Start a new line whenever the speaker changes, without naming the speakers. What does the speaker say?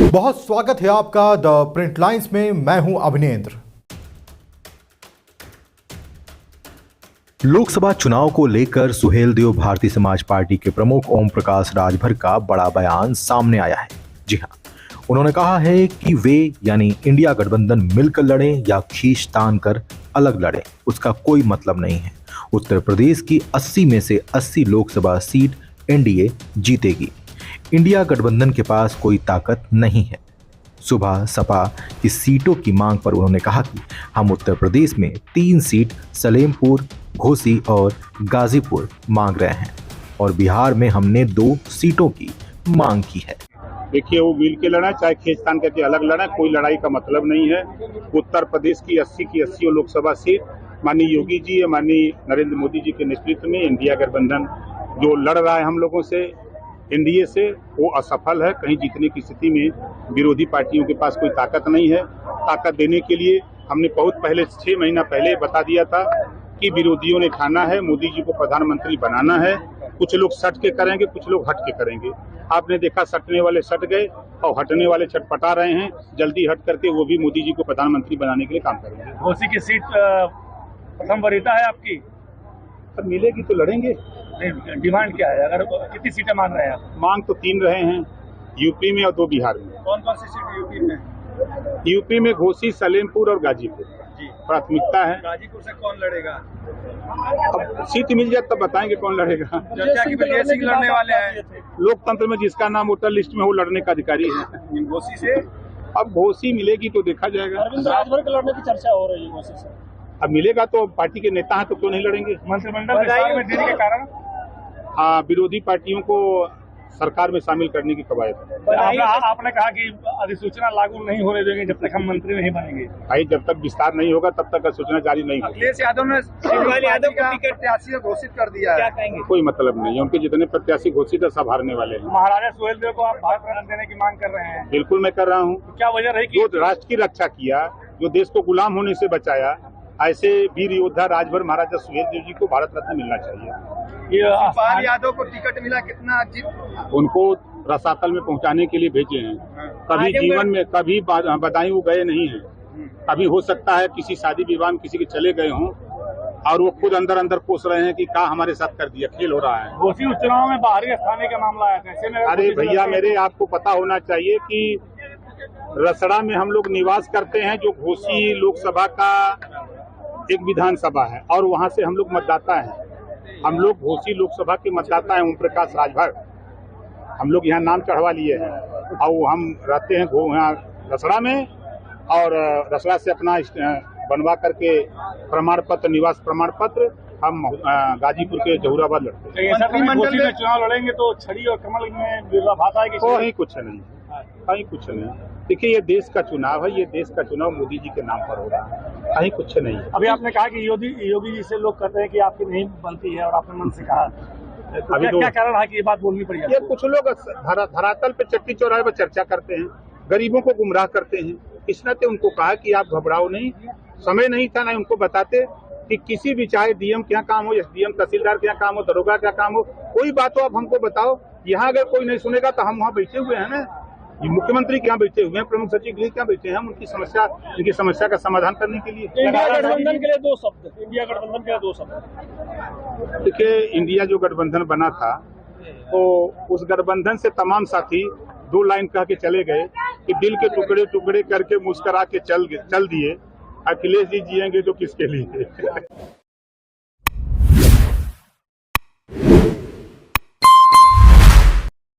बहुत स्वागत है आपका द प्रिंट लाइन्स में। मैं हूं अभिनेंद्र। लोकसभा चुनाव को लेकर सुहेलदेव भारतीय समाज पार्टी के प्रमुख ओम प्रकाश राजभर का बड़ा बयान सामने आया है। जी हां, उन्होंने कहा है कि वे यानी इंडिया गठबंधन मिलकर लड़ें या खींचतान कर अलग लड़ें, उसका कोई मतलब नहीं है। उत्तर प्रदेश की 80 में से 80 लोकसभा सीट एनडीए जीतेगी। इंडिया गठबंधन के पास कोई ताकत नहीं है। सुबह सपा की सीटों की मांग पर उन्होंने कहा कि हम उत्तर प्रदेश में 3 सीट सलेमपुर, घोसी और गाजीपुर मांग रहे हैं और बिहार में हमने 2 सीटों की मांग की है।
देखिए, वो मिल के लड़ा चाहे खींचतान करके अलग लड़ा, कोई लड़ाई का मतलब नहीं है। उत्तर प्रदेश की 80 की 80 लोकसभा सीट माननीय योगी जी या माननीय नरेंद्र मोदी जी के नेतृत्व में इंडिया गठबंधन जो लड़ रहा है हम लोगों से, एनडीए से, वो असफल है। कहीं जीतने की स्थिति में विरोधी पार्टियों के पास कोई ताकत नहीं है। ताकत देने के लिए हमने बहुत पहले 6 महीना पहले बता दिया था कि विरोधियों ने ठाना है मोदी जी को प्रधानमंत्री बनाना है। कुछ लोग सट के करेंगे, कुछ लोग हट के करेंगे। आपने देखा, सटने वाले सट गए और हटने वाले छटपटा रहे हैं। जल्दी हट करके वो भी मोदी जी को प्रधानमंत्री बनाने के लिए काम करेंगे।
घोसी की सीट प्रथम वरीयता है आपकी?
अब मिलेगी तो लड़ेंगे।
डिमांड क्या है? अगर कितनी सीटें मांग रहे हैं आप?
मांग तो 3 रहे हैं, यूपी में और 2 बिहार में।
कौन कौन सी सीट यूपी में?
यूपी में घोसी, सलेमपुर और गाजीपुर
जी
प्राथमिकता है।
गाजीपुर से कौन लड़ेगा?
अब सीट मिल जाए तब बताएंगे कौन लड़ेगा।
चर्चा की वजह से लड़ने वाले हैं।
लोकतंत्र में जिसका नाम वोटर लिस्ट में वो लड़ने का अधिकारी है।
घोसी से
अब घोसी मिलेगी तो देखा जाएगा।
अरविंद राजभर के लड़ने की चर्चा हो रही है घोसी से।
अब मिलेगा तो पार्टी के नेता हैं तो क्यों नहीं लड़ेंगे।
मंत्रिमंडल विस्तार में देरी के कारण
हाँ, विरोधी पार्टियों को सरकार में शामिल करने की कवायद है।
आपने कहा कि अधिसूचना लागू नहीं होने देंगे जब तक हम मंत्री नहीं बनेंगे।
भाई, जब तक विस्तार नहीं होगा तब तक सूचना जारी नहीं होगी।
अखिलेश यादव ने शिवपाल यादव को टिकट प्रत्याशी घोषित कर दिया है। क्या कहेंगे?
कोई मतलब नहीं है, उनके जितने प्रत्याशी घोषित है सब हारने वाले हैं।
महाराजा सुहेलदेव को आप भारत रत्न देने की मांग कर रहे हैं।
बिल्कुल मैं कर रहा हूँ।
क्या वजह रही?
जो राष्ट्र की रक्षा किया, जो देश को गुलाम होने से बचाया, ऐसे वीर योद्धा राजभर महाराजा सुहेलदेव जी को भारत रत्न मिलना चाहिए।
शिवपाल यादव को टिकट मिला, कितना
उनको रसातल में पहुंचाने के लिए भेजे हैं। कभी जीवन में कभी बदायूं गए नहीं हैं। कभी हो सकता है किसी शादी विवाह में किसी के चले गए हों और वो खुद अंदर अंदर कोस रहे हैं कि क्या हमारे साथ कर दिया, खेल हो रहा है।
घोसी उपचुनाव में बाहरी स्थानीय का मामला आया था, ऐसे में
अरे भैया मेरे, आपको पता होना चाहिए कि रसड़ा में हम लोग निवास करते हैं, जो घोसी लोकसभा का एक विधानसभा है और वहां से हम लोग मतदाता हैं। हम लोग घोसी लोकसभा के मतदाता हैं। ओम प्रकाश राजभर हम लोग यहाँ नाम चढ़वा लिए हैं और हम रहते हैं यहाँ रसड़ा में, और रसड़ा से अपना बनवा करके प्रमाण पत्र, निवास प्रमाण पत्र हम गाजीपुर के जहूराबाद लड़ते हैं।
मंत्रिमंडल में चुनाव लड़ेंगे तो छड़ी और कमल में विरोधाभास आएगी?
कहीं कुछ नहीं, कहीं कुछ नहीं। देखिए, ये देश का चुनाव है, ये देश का चुनाव मोदी जी के नाम पर हो रहा है, कहीं कुछ नहीं।
अभी आपने कहा कि योगी जी से लोग कहते हैं कि आपकी नहीं बनती है और आपने मन से कहा, तो क्या कारण है कि ये बात बोलनी पड़ी?
ये कुछ लोग धरातल पे चट्टी चौराहे पर चर्चा करते हैं, गरीबों को गुमराह करते हैं। इस नाते उनको कहा कि आप घबराओ नहीं। समय नहीं था ना उनको बताते कि किसी भी, चाहे डीएम क्या काम हो, एसडीएम तहसीलदार क्या काम हो, दरोगा क्या काम हो, कोई बात हो आप हमको बताओ। यहाँ अगर कोई नहीं सुनेगा तो हम वहाँ बैठे हुए हैं ना, मुख्यमंत्री क्या बैठे हुए हैं, प्रमुख सचिव गृह क्या बैठे हैं, हम उनकी समस्या का समाधान करने के लिए।
इंडिया गठबंधन के लिए 2 शब्द, इंडिया गठबंधन के लिए 2 शब्द।
देखिए, इंडिया जो गठबंधन बना था तो उस गठबंधन से तमाम साथी 2 लाइन कह के चले गए कि दिल के टुकड़े टुकड़े करके मुस्करा के चल दिए। अखिलेश जी जिएंगे तो किसके लिए?